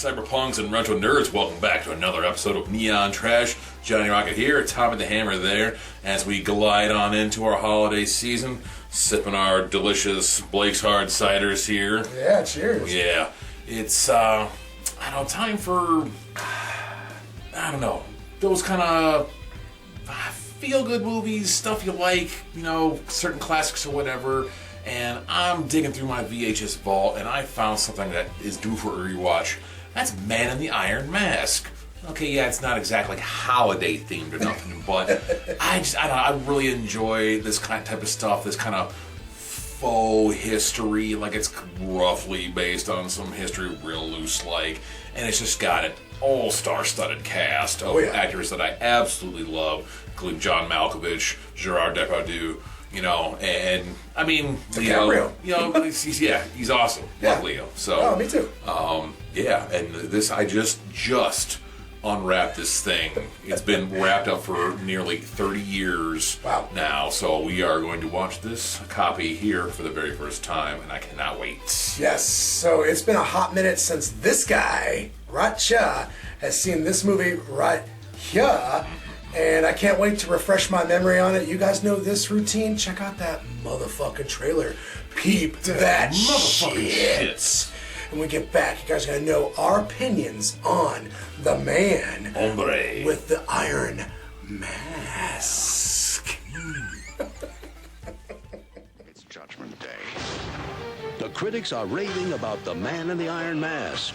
cyberpunks and retro nerds, welcome back to another episode of Neon Trash. Johnny Rocket here, Tommy the Hammer there, as we glide on into our holiday season, sipping our delicious Blake's Hard ciders here. Yeah, cheers. Yeah, it's, time for, those kind of feel-good movies, stuff you like, certain classics or whatever. And I'm digging through my VHS vault, and I found something that is due for a rewatch. That's Man in the Iron Mask. Okay, yeah, it's not exactly holiday themed or nothing, but I really enjoy this type of stuff. This kind of faux history, like it's roughly based on some history, real loose like, and it's just got an all-star studded cast of actors that I absolutely love, including John Malkovich, Gerard Depardieu. And I mean, Leo, he's awesome. Love Leo. So, me too. And this, I just unwrapped this thing. It's been wrapped up for nearly 30 years now. So we are going to watch this copy here for the very first time, and I cannot wait. Yes. So it's been a hot minute since this guy, Ratcha, has seen this movie right here. And I can't wait to refresh my memory on it. You guys know this routine. Check out that motherfucking trailer. Peep that motherfucking shit. When we get back, you guys are going to know our opinions on the man with the iron mask. It's Judgment Day. The critics are raving about the man in the iron mask.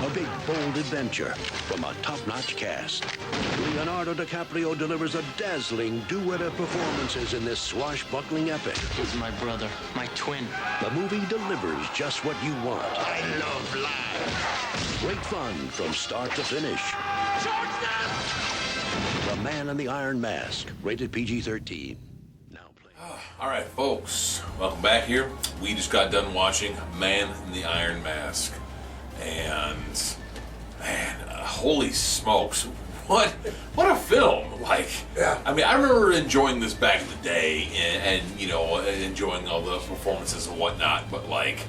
A big, bold adventure from a top-notch cast. Leonardo DiCaprio delivers a dazzling duet of performances in this swashbuckling epic. He's my brother, my twin. The movie delivers just what you want. I love life. Great fun from start to finish. The Man in the Iron Mask, rated PG-13. Now play. All right, folks, welcome back here. We just got done watching Man in the Iron Mask. And, man, holy smokes, what a film. Like, I mean, I remember enjoying this back in the day and enjoying all the performances and whatnot, but like,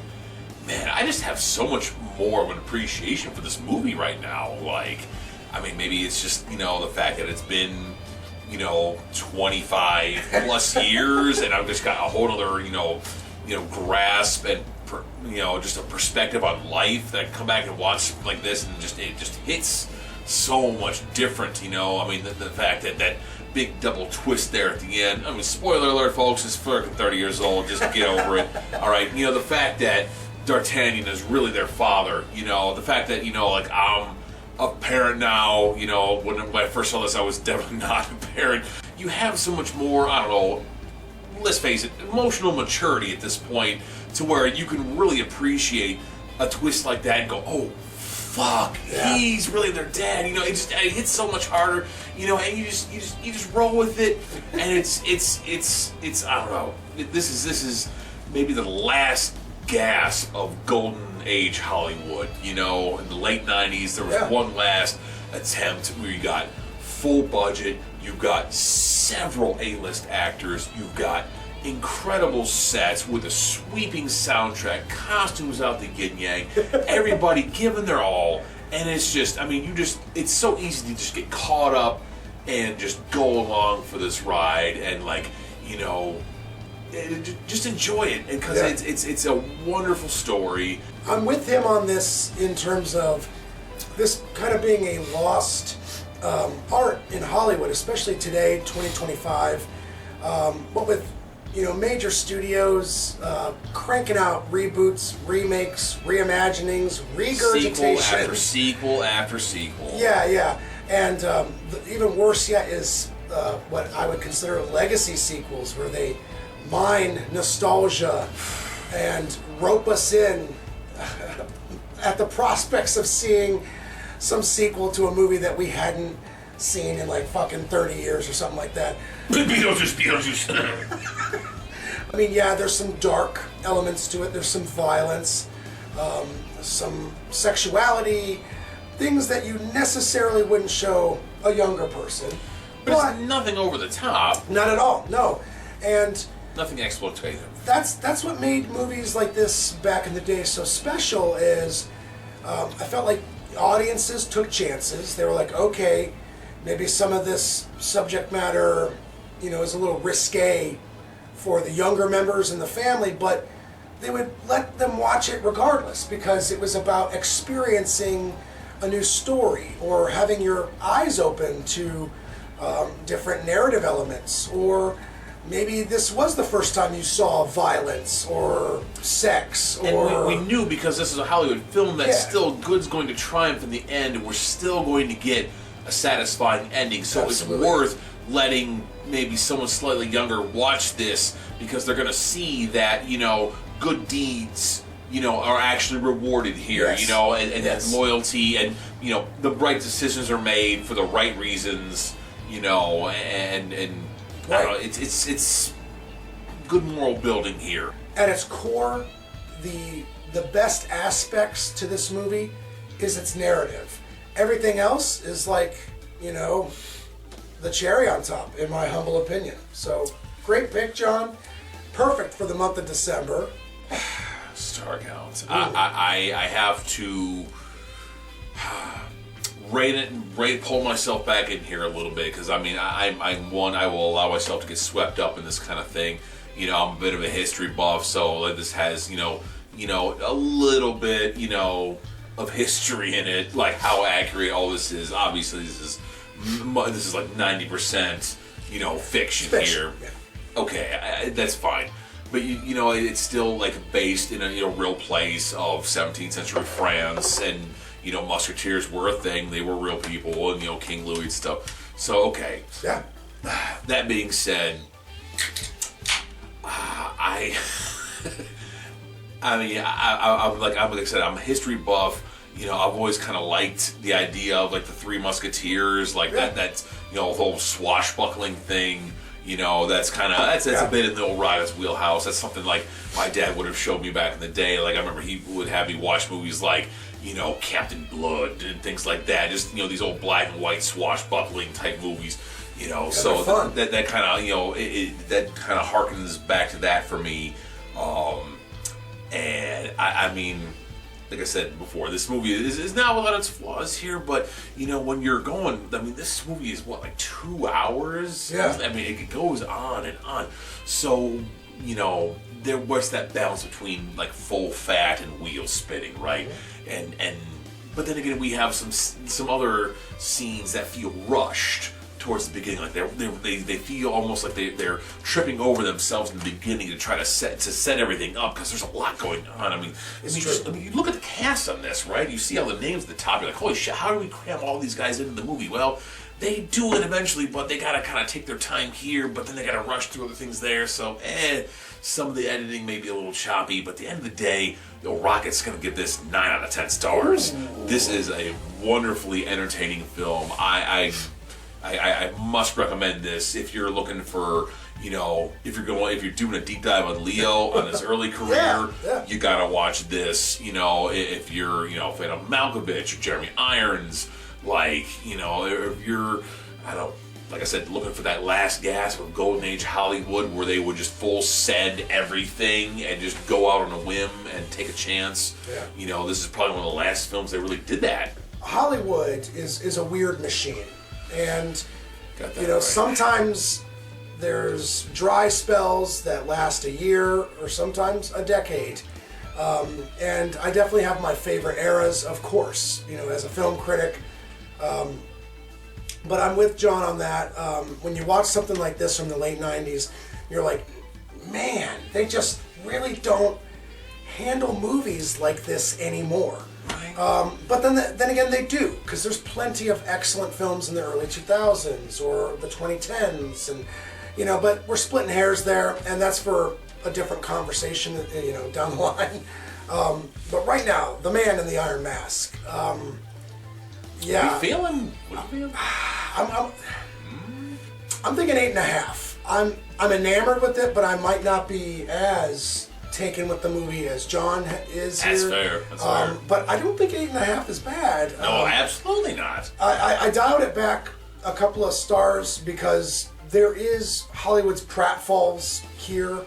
man, I just have so much more of an appreciation for this movie right now. Like, I mean, maybe it's just, the fact that it's been, 25 plus years and I've just got a whole other, grasp and just a perspective on life that I can come back and watch something like this and it just hits so much different, I mean, the fact that big double twist there at the end. I mean, spoiler alert, folks, it's freaking 30 years old, just get over it. All right, the fact that D'Artagnan is really their father, the fact that, like, I'm a parent now, when I first saw this, I was definitely not a parent. You have so much more, I don't know, let's face it, emotional maturity at this point to where you can really appreciate a twist like that and go, oh, fuck, he's really their dad. It hits so much harder, and you just roll with it, and it's I don't know. This is maybe the last gasp of golden age Hollywood. In the late 90s, there was one last attempt where you got full budget, you've got several A-list actors, you've got incredible sets with a sweeping soundtrack, costumes out the yin yang, everybody giving their all, and it's just, I mean, it's so easy to just get caught up and just go along for this ride and just enjoy it, because it's a wonderful story. I'm with him on this in terms of this kind of being a lost art in Hollywood, especially today, 2025, but with major studios cranking out reboots, remakes, reimaginings, regurgitations. Sequel after sequel after sequel. Yeah. And even worse yet is what I would consider legacy sequels, where they mine nostalgia and rope us in at the prospects of seeing some sequel to a movie that we hadn't seen in like fucking 30 years or something like that. Beetlejuice. I mean, there's some dark elements to it. There's some violence, some sexuality, things that you necessarily wouldn't show a younger person. But it's nothing over the top. Not at all, no. And nothing exploitative. That's what made movies like this back in the day so special, is I felt like audiences took chances. They were like, okay, maybe some of this subject matter, is a little risque for the younger members in the family, but they would let them watch it regardless because it was about experiencing a new story or having your eyes open to different narrative elements, or maybe this was the first time you saw violence or sex, or... And we knew, because this is a Hollywood film, that Yeah. still good's going to triumph in the end, and we're still going to get a satisfying ending. So Absolutely. it's worth letting maybe someone slightly younger watch this, because they're going to see that, good deeds, are actually rewarded here, Yes. And Yes. that loyalty, and, the right decisions are made for the right reasons, and I don't know, it's good moral building here. At its core, the best aspects to this movie is its narrative. Everything else is like, the cherry on top, in my humble opinion. So, great pick, John. Perfect for the month of December. Star count. I have to pull myself back in here a little bit, because I will allow myself to get swept up in this kind of thing. I'm a bit of a history buff, so this has a little bit of history in it, like how accurate all this is. Obviously, this is like 90% fiction here. Yeah. Okay, that's fine. But it's still like based in a real place of 17th century France, and musketeers were a thing. They were real people, and King Louis and stuff. So okay. Yeah. That being said, I'm like I said, I'm a history buff. I've always kind of liked the idea of like the Three Musketeers, like that's the whole swashbuckling thing. That's a bit in the old writer's wheelhouse. That's something like my dad would have showed me back in the day. Like I remember he would have me watch movies like Captain Blood and things like that. Just these old black and white swashbuckling type movies. So fun. that kind of that kind of harkens back to that for me. And I mean, like I said before, this movie is not without its flaws here, but when you're going, this movie is what, like 2 hours? Yeah. It goes on and on. So there was that balance between like full fat and wheel spinning, right? And but then again, we have some other scenes that feel rushed towards the beginning, like they feel almost like they're tripping over themselves in the beginning to try to set everything up, because there's a lot going on. You look at the cast on this, right? You see all the names at the top. You're like, holy shit, how do we cram all these guys into the movie? Well, they do it eventually, but they gotta kind of take their time here, but then they gotta rush through other things there. So, some of the editing may be a little choppy, but at the end of the day, Rocket's gonna give this 9 out of 10 stars. Ooh. This is a wonderfully entertaining film. I must recommend this if you're looking for, if you're doing a deep dive on Leo on his early career, you gotta watch this. If you're, a fan of Malkovich or Jeremy Irons, if you're, like I said, looking for that last gasp of Golden Age Hollywood, where they would just full send everything and just go out on a whim and take a chance. Yeah. This is probably one of the last films they really did that. Hollywood is a weird machine. And, right. Sometimes there's dry spells that last a year or sometimes a decade. And I definitely have my favorite eras, of course, as a film critic. But I'm with John on that. When you watch something like this from the late 90s, you're like, man, they just really don't handle movies like this anymore. But then again, they do, because there's plenty of excellent films in the early 2000s or the 2010s, and but we're splitting hairs there, and that's for a different conversation, down the line. But right now, The Man in the Iron Mask. Yeah. What are you feeling? I'm thinking 8.5. I'm enamored with it, but I might not be as taken with the movie as John is here. That's fair. That's fair. But I don't think 8.5 is bad. No, absolutely not. I dialed it back a couple of stars because there is Hollywood's pratfalls here,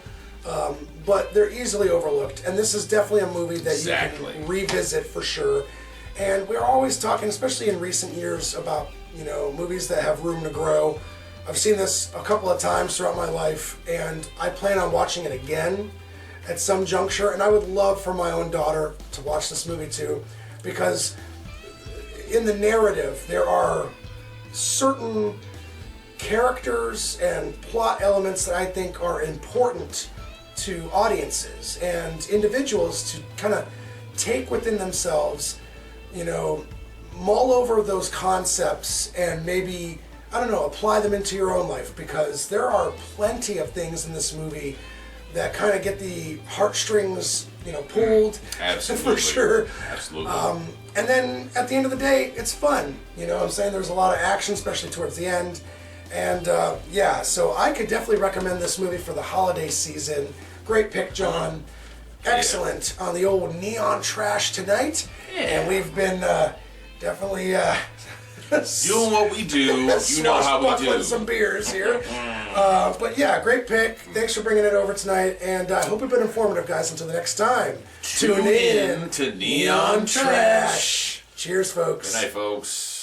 but they're easily overlooked. And this is definitely a movie that you can revisit for sure. And we're always talking, especially in recent years, about, movies that have room to grow. I've seen this a couple of times throughout my life, and I plan on watching it again at some juncture. And I would love for my own daughter to watch this movie too, because in the narrative, there are certain characters and plot elements that I think are important to audiences and individuals to kind of take within themselves, mull over those concepts and maybe, apply them into your own life, because there are plenty of things in this movie that kind of get the heartstrings, pulled. Absolutely. For sure. Absolutely. And then at the end of the day, it's fun. I'm saying? There's a lot of action, especially towards the end. And so I could definitely recommend this movie for the holiday season. Great pick, John. Excellent on the old neon trash tonight. Yeah. And we've been definitely doing what we do. You know how we do. Some beers here. But yeah, great pick. Thanks for bringing it over tonight. And I hope it's been informative, guys. Until the next time, Tune in to Neon Trash. Cheers, folks. Good night, folks.